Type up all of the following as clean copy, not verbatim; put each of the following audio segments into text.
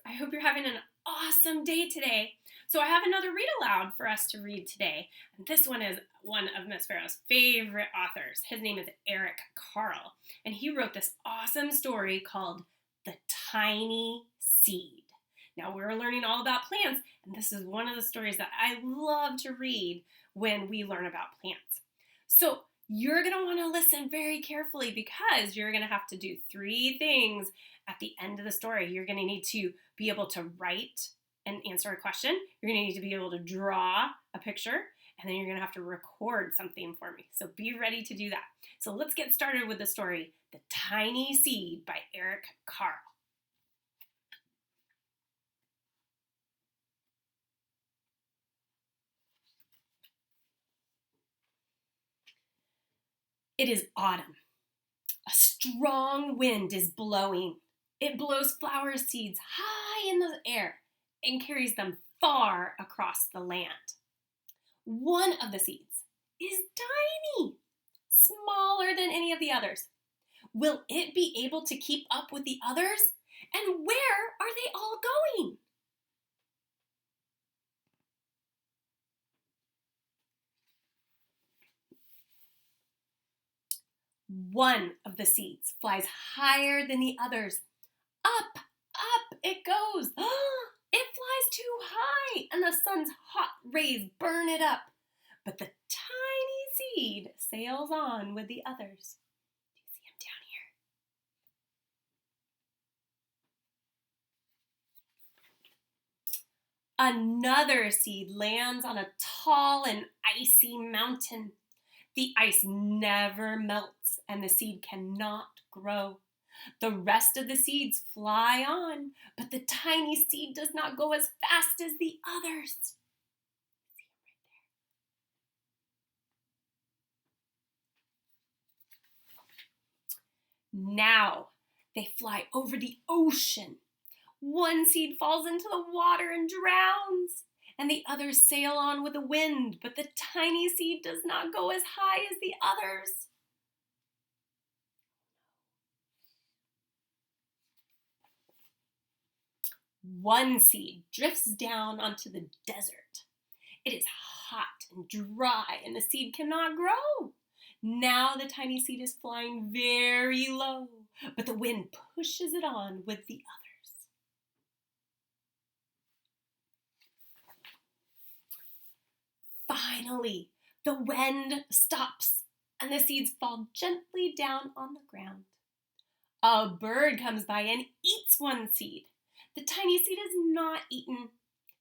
I hope you're having an awesome day today. So I have another read aloud for us to read today. And this one is one of Miss Ferro's favorite authors. His name is Carle, and he wrote this awesome story called The Tiny Seed. Now we're learning all about plants, and this is one of the stories that I love to read when we learn about plants. So you're going to want to listen very carefully because you're going to have to do 3 things at the end of the story. You're going to need to be able to write and answer a question. You're going to need to be able to draw a picture, and then you're going to have to record something for me. So be ready to do that. So let's get started with the story, The Tiny Seed by Carle. It is autumn. A strong wind is blowing. It blows flower seeds high in the air and carries them far across the land. One of the seeds is tiny, smaller than any of the others. Will it be able to keep up with the others? And where are they all going? One of the seeds flies higher than the others. Up, up it goes. It flies too high, and the sun's hot rays burn it up. But the tiny seed sails on with the others. Do you see him down here? Another seed lands on a tall and icy mountain. The ice never melts, and the seed cannot grow. The rest of the seeds fly on, but the tiny seed does not go as fast as the others. Now they fly over the ocean. One seed falls into the water and drowns, and the others sail on with the wind, but the tiny seed does not go as high as the others. One seed drifts down onto the desert. It is hot and dry, and the seed cannot grow. Now the tiny seed is flying very low, but the wind pushes it on with the others. Finally, the wind stops, and the seeds fall gently down on the ground. A bird comes by and eats one seed. The tiny seed is not eaten.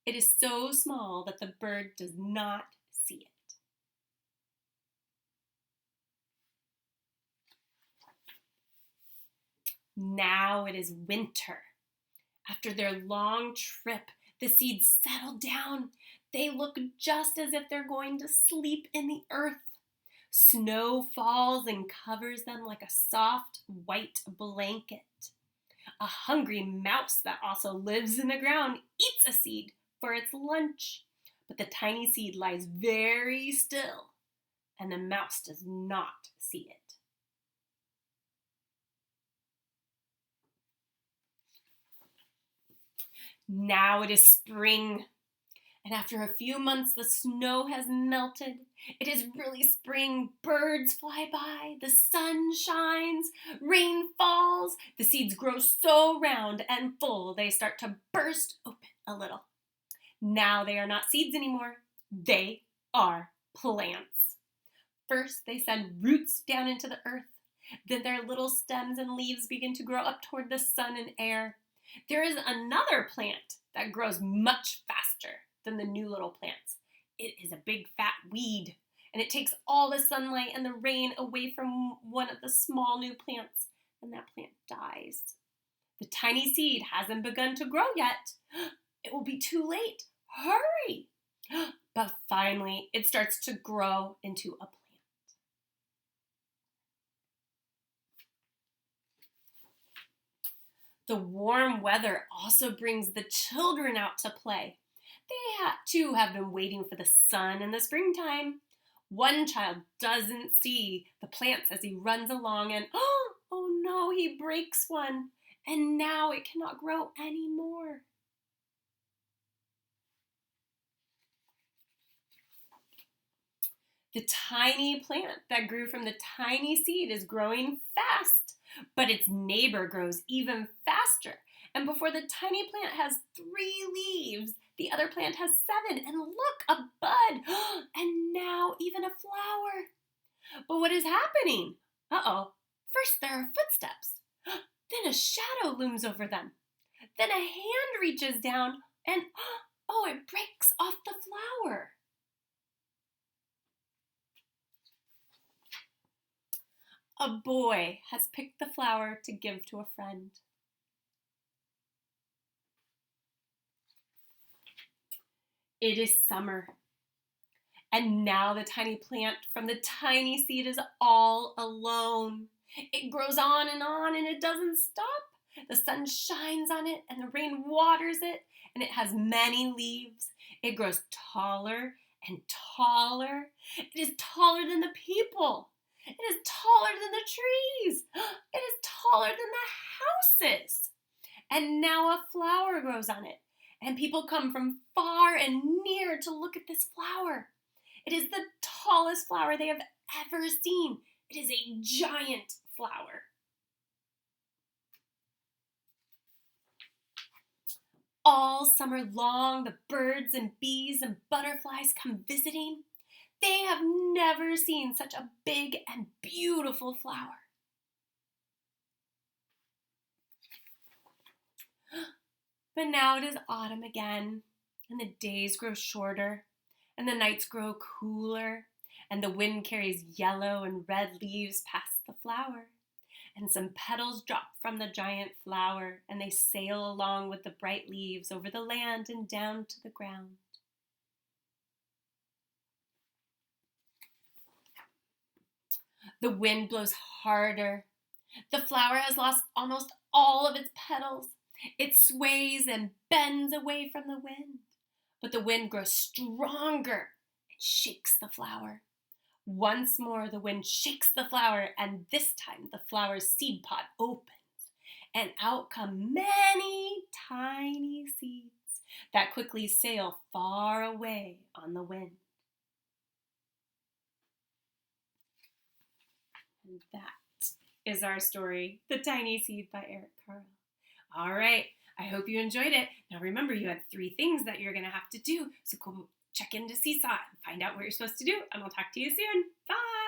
It is so small that the bird does not see it. Now it is winter. After their long trip, the seeds settle down. They look just as if they're going to sleep in the earth. Snow falls and covers them like a soft white blanket. A hungry mouse that also lives in the ground eats a seed for its lunch, but the tiny seed lies very still, and the mouse does not see it. Now it is spring, and after a few months the snow has melted. It is really spring. Birds fly by, the sun shines, rain falls. The seeds grow so round and full they start to burst open a little. Now they are not seeds anymore. They are plants. First they send roots down into the earth. Then their little stems and leaves begin to grow up toward the sun and air. There is another plant that grows much faster than the new little plants. It is a big fat weed, and it takes all the sunlight and the rain away from one of the small new plants, and that plant dies. The tiny seed hasn't begun to grow yet. It will be too late. Hurry! But finally, it starts to grow into a plant. The warm weather also brings the children out to play. They too have been waiting for the sun in the springtime. One child doesn't see the plants as he runs along and, oh no, he breaks one. and now it cannot grow anymore. The tiny plant that grew from the tiny seed is growing fast, but its neighbor grows even faster. And before the tiny plant has 3 leaves, the other plant has 7. And look, a bud, and now even a flower. But what is happening? Uh-oh. First there are footsteps. Then a shadow looms over them. Then a hand reaches down and, oh, it breaks off the flower. A boy has picked the flower to give to a friend. It is summer. And now the tiny plant from the tiny seed is all alone. It grows on and it doesn't stop. The sun shines on it and the rain waters it, and it has many leaves. It grows taller and taller. It is taller than the people. It is taller than the trees. It is taller than the houses. And now a flower grows on it, and people come from far and near to look at this flower. It is the tallest flower they have ever seen. It is a giant flower. All summer long, the birds and bees and butterflies come visiting. They have never seen such a big and beautiful flower. But now it is autumn again, and the days grow shorter, and the nights grow cooler, and the wind carries yellow and red leaves past the flower, and some petals drop from the giant flower, and they sail along with the bright leaves over the land and down to the ground. The wind blows harder. The flower has lost almost all of its petals. It sways and bends away from the wind. But the wind grows stronger and shakes the flower. Once more the wind shakes the flower, and this time the flower's seed pod opens, and out come many tiny seeds that quickly sail far away on the wind. And that is our story, The Tiny Seed by Eric Carle. All right, I hope you enjoyed it. Now remember, you had 3 things that you're going to have to do. So go check into Seesaw and find out what you're supposed to do, and we'll talk to you soon. Bye!